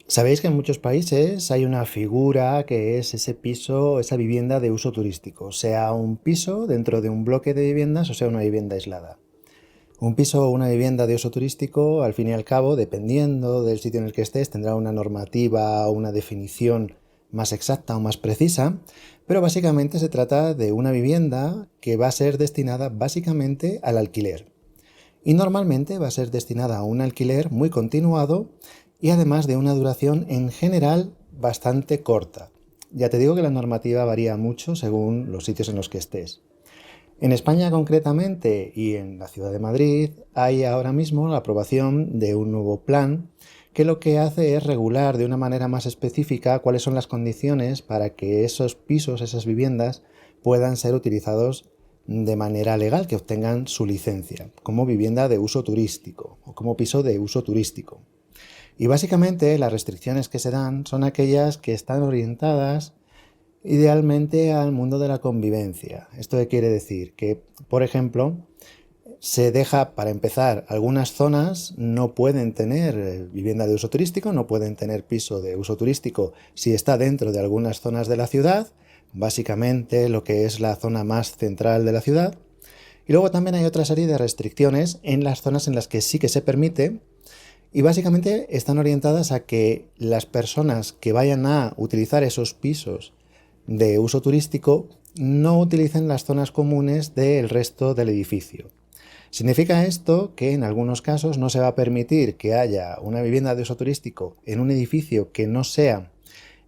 Sabéis que en muchos países hay una figura que es ese piso, esa vivienda de uso turístico, sea un piso dentro de un bloque de viviendas o sea una vivienda aislada. Un piso o una vivienda de uso turístico, al fin y al cabo, dependiendo del sitio en el que estés, tendrá una normativa o una definición más exacta o más precisa, pero básicamente se trata de una vivienda que va a ser destinada básicamente al alquiler. Y normalmente va a ser destinada a un alquiler muy continuado y además de una duración en general bastante corta. Ya te digo que la normativa varía mucho según los sitios en los que estés. En España concretamente y en la ciudad de Madrid hay ahora mismo la aprobación de un nuevo plan que lo que hace es regular de una manera más específica cuáles son las condiciones para que esos pisos, esas viviendas, puedan ser utilizados de manera legal, que obtengan su licencia como vivienda de uso turístico o como piso de uso turístico. Y básicamente las restricciones que se dan son aquellas que están orientadas idealmente al mundo de la convivencia. ¿Esto qué quiere decir? Que, por ejemplo, se deja, para empezar, algunas zonas no pueden tener vivienda de uso turístico, no pueden tener piso de uso turístico si está dentro de algunas zonas de la ciudad, básicamente lo que es la zona más central de la ciudad. Y luego también hay otra serie de restricciones en las zonas en las que sí que se permite y básicamente están orientadas a que las personas que vayan a utilizar esos pisos de uso turístico no utilicen las zonas comunes del resto del edificio. Significa esto que en algunos casos no se va a permitir que haya una vivienda de uso turístico en un edificio que no sea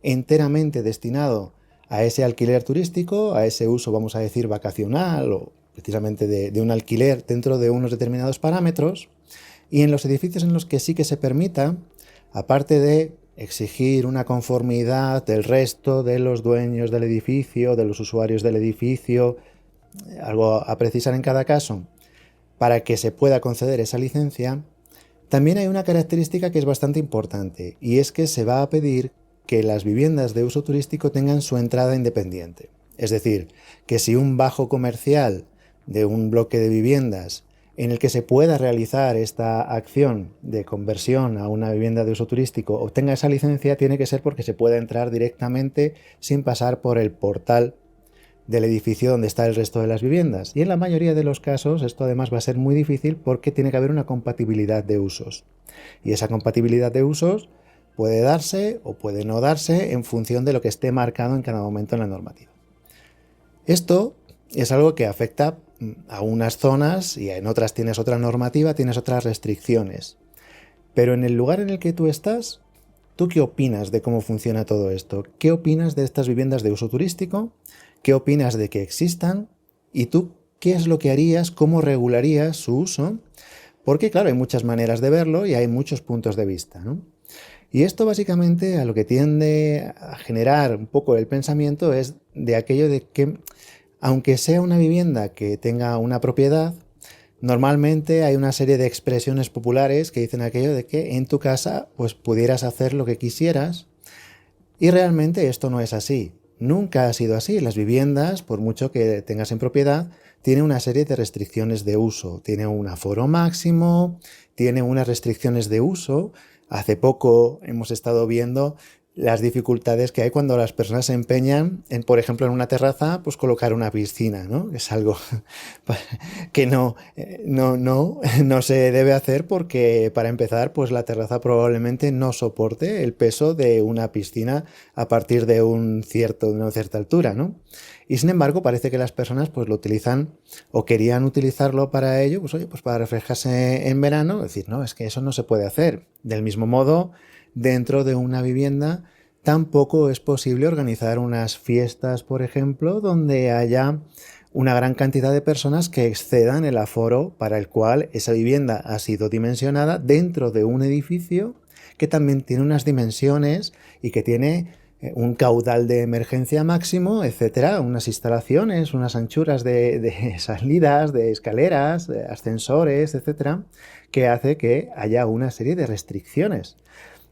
enteramente destinado a ese alquiler turístico, a ese uso, vamos a decir, vacacional o precisamente de un alquiler dentro de unos determinados parámetros. Y en los edificios en los que sí que se permita, aparte de exigir una conformidad del resto de los dueños del edificio, de los usuarios del edificio, algo a precisar en cada caso, para que se pueda conceder esa licencia, también hay una característica que es bastante importante, y es que se va a pedir que las viviendas de uso turístico tengan su entrada independiente. Es decir, que si un bajo comercial de un bloque de viviendas en el que se pueda realizar esta acción de conversión a una vivienda de uso turístico obtenga esa licencia, tiene que ser porque se pueda entrar directamente sin pasar por el portal del edificio donde está el resto de las viviendas. Y en la mayoría de los casos esto además va a ser muy difícil porque tiene que haber una compatibilidad de usos. Y esa compatibilidad de usos puede darse o puede no darse en función de lo que esté marcado en cada momento en la normativa. Esto es algo que afecta a unas zonas y en otras tienes otra normativa, tienes otras restricciones. Pero en el lugar en el que tú estás, ¿tú qué opinas de cómo funciona todo esto? ¿Qué opinas de estas viviendas de uso turístico? ¿Qué opinas de que existan? ¿Y tú qué es lo que harías? ¿Cómo regularías su uso? Porque claro, hay muchas maneras de verlo y hay muchos puntos de vista, ¿no? Y esto básicamente a lo que tiende a generar un poco el pensamiento es de aquello de que, aunque sea una vivienda que tenga una propiedad, normalmente hay una serie de expresiones populares que dicen aquello de que en tu casa pues pudieras hacer lo que quisieras y realmente esto no es así. Nunca ha sido así. Las viviendas, por mucho que tengas en propiedad, tienen una serie de restricciones de uso. Tiene un aforo máximo, tiene unas restricciones de uso. Hace poco hemos estado viendo las dificultades que hay cuando las personas se empeñan en, por ejemplo, en una terraza, pues colocar una piscina, ¿no? Es algo que no se debe hacer porque, para empezar, pues la terraza probablemente no soporte el peso de una piscina a partir de de una cierta altura, ¿no? Y sin embargo, parece que las personas pues lo utilizan o querían utilizarlo para ello, pues oye, pues para refrescarse en verano, es decir, no, es que eso no se puede hacer. Del mismo modo, dentro de una vivienda tampoco es posible organizar unas fiestas, por ejemplo, donde haya una gran cantidad de personas que excedan el aforo para el cual esa vivienda ha sido dimensionada dentro de un edificio que también tiene unas dimensiones y que tiene un caudal de emergencia máximo, etcétera, unas instalaciones, unas anchuras de salidas, de escaleras, de ascensores, etcétera, que hace que haya una serie de restricciones.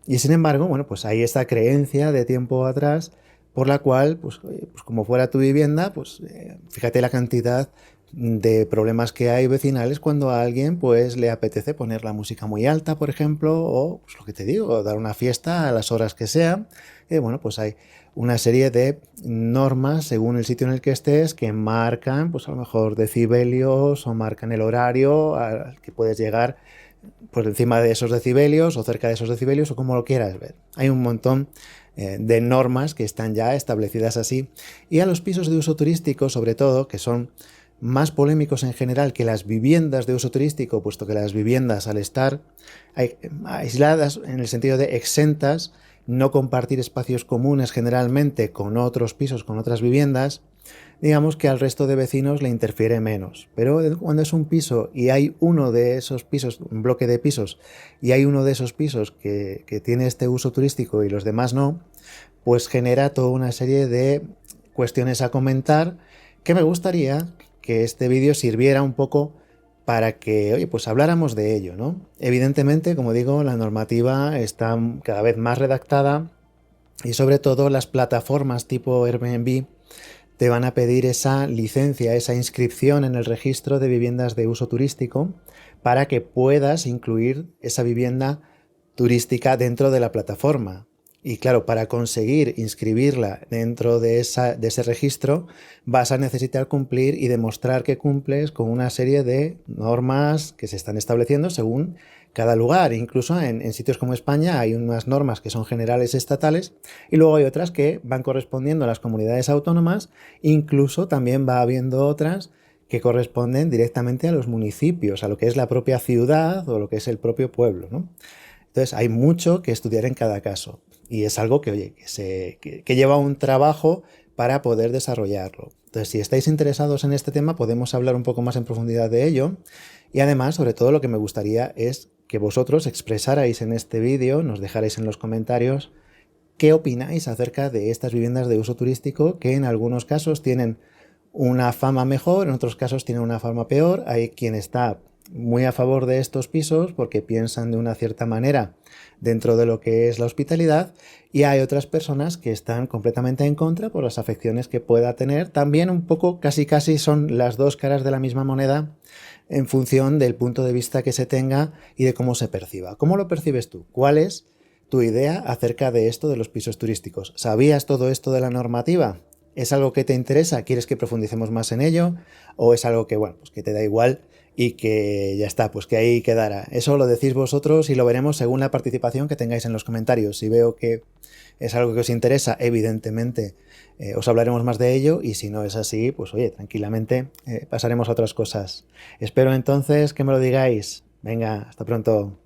Y sin embargo, bueno, pues hay esta creencia de tiempo atrás por la cual, pues, oye, pues como fuera tu vivienda, pues fíjate la cantidad de problemas que hay vecinales cuando a alguien pues le apetece poner la música muy alta, por ejemplo, o pues, lo que te digo, dar una fiesta a las horas que sea. Bueno, pues hay una serie de normas según el sitio en el que estés que marcan, pues a lo mejor decibelios o marcan el horario al que puedes llegar por encima de esos decibelios o cerca de esos decibelios o como lo quieras ver. Hay un montón de normas que están ya establecidas así y a los pisos de uso turístico, sobre todo, que son más polémicos en general que las viviendas de uso turístico, puesto que las viviendas al estar aisladas en el sentido de exentas, no compartir espacios comunes generalmente con otros pisos, con otras viviendas, digamos que al resto de vecinos le interfiere menos. Pero cuando es un piso y hay uno de esos pisos, un bloque de pisos, y hay uno de esos pisos que tiene este uso turístico y los demás no, pues genera toda una serie de cuestiones a comentar que me gustaría que este vídeo sirviera un poco para que, oye, pues habláramos de ello, ¿no? Evidentemente, como digo, la normativa está cada vez más redactada y sobre todo las plataformas tipo Airbnb te van a pedir esa licencia, esa inscripción en el registro de viviendas de uso turístico para que puedas incluir esa vivienda turística dentro de la plataforma. Y claro, para conseguir inscribirla dentro de ese registro vas a necesitar cumplir y demostrar que cumples con una serie de normas que se están estableciendo según cada lugar. Incluso en sitios como España hay unas normas que son generales estatales y luego hay otras que van correspondiendo a las comunidades autónomas. Incluso también va habiendo otras que corresponden directamente a los municipios, a lo que es la propia ciudad o lo que es el propio pueblo, ¿no? Entonces hay mucho que estudiar en cada caso y es algo que, oye, que lleva un trabajo para poder desarrollarlo. Entonces, si estáis interesados en este tema, podemos hablar un poco más en profundidad de ello. Y además, sobre todo, lo que me gustaría es que vosotros expresarais en este vídeo, nos dejarais en los comentarios qué opináis acerca de estas viviendas de uso turístico que en algunos casos tienen una fama mejor, en otros casos tienen una fama peor. Hay quien está muy a favor de estos pisos porque piensan de una cierta manera dentro de lo que es la hospitalidad y hay otras personas que están completamente en contra por las afecciones que pueda tener. También un poco casi son las dos caras de la misma moneda en función del punto de vista que se tenga y de cómo se perciba. ¿Cómo lo percibes tú? ¿Cuál es tu idea acerca de esto de los pisos turísticos? ¿Sabías todo esto de la normativa? ¿Es algo que te interesa? ¿Quieres que profundicemos más en ello? ¿O es algo que, bueno, pues que te da igual y que ya está, pues que ahí quedará? Eso lo decís vosotros y lo veremos según la participación que tengáis en los comentarios. Si veo que es algo que os interesa, evidentemente os hablaremos más de ello y si no es así, pues oye, tranquilamente pasaremos a otras cosas. Espero entonces que me lo digáis. Venga, hasta pronto.